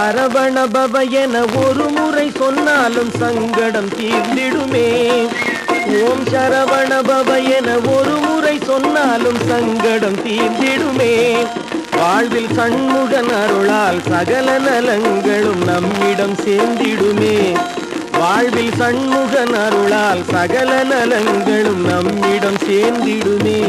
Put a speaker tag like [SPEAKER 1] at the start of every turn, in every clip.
[SPEAKER 1] சரவண பவ என ஒரு முறை சொன்னாலும் சங்கடம் தீர்ந்திடுமே. ஓம் சரவண பவ என ஒரு முறை சொன்னாலும் சங்கடம் தீர்ந்திடுமே. வாழ்வில் சண்முகன் அருளால் சகல நலங்களும் நம்மிடம் சேர்ந்திடுமே. வாழ்வில் சண்முகன் அருளால் சகல நலங்களும் நம்மிடம் சேர்ந்திடுமே.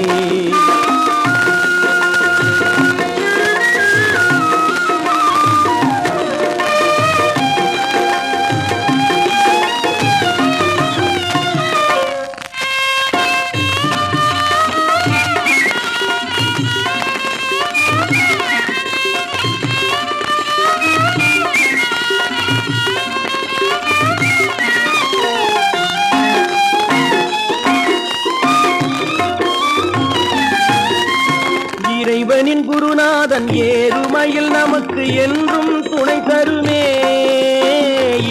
[SPEAKER 1] இறைவனின் குருநாதன் ஏறுமையில் நமக்கு என்றும் துணை தருமே.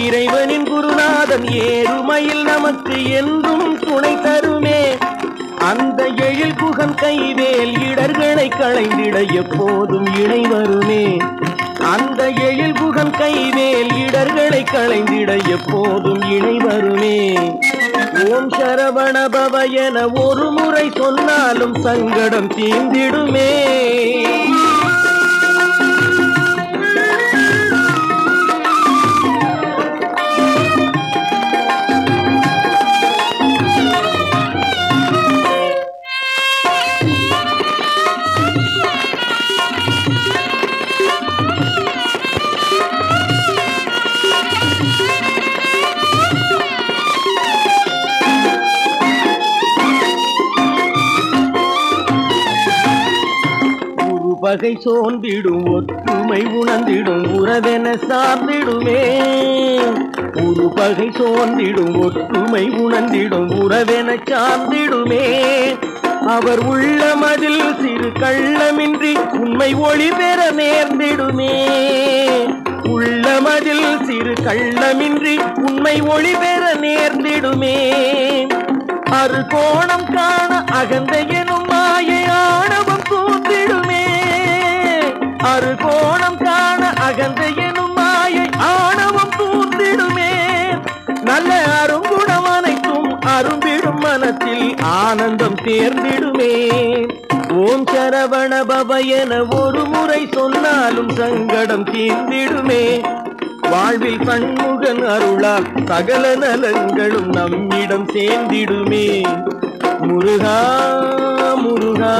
[SPEAKER 1] இறைவனின் குருநாதன் ஏறுமையில் நமக்கு என்றும் துணை தருமே. அந்த எழில் குகன் கைவேல் இடர்களை களைந்திட எப்போதும் இணை வருமே. அந்த எழில் குகன் கைவேல் இடர்களை களைந்திட எப்போதும் இணை வருமே. ஓம் சரவண பவ என ஒரு முறை சொன்னாலும் சங்கடம் தீர்ந்திடுமே. பகை சோர்ந்திடும் ஒற்றுமை உணர்ந்திடும் உறவென சார்ந்திடுமே. ஒரு பகை சோர்ந்திடும் ஒற்றுமை உணர்ந்திடும் உறவென சார்ந்திடுமே. அவர் உள்ளமதில் சிறு கள்ளமின்றி உண்மை ஒளி பெற நேர்ந்திடுமே. உள்ளமதில் சிறு கள்ளமின்றி உண்மை ஒளி பெற நேர்ந்திடுமே. அரு கோணம் காண அகந்த எனும் மாயை ஆணவம் தூண்டிடுமே. அரு கோணம் காண அகந்த எனும் மாயை ஆணவம் தூண்டிடுமே. நல்ல அருங்குணம் அனைத்தும் அரும்பிடும் மனத்தில் ஆனந்தம் தேர்ந்திடுமே. ஓம் சரவண பவ என ஒரு முறை சொன்னாலும் சங்கடம் தீர்ந்திடுமே. வாழ்வில் சண்முகன் அருளால் சகல நலங்களும் நம்மிடம் சேர்ந்திடுமே. முருகா முருகா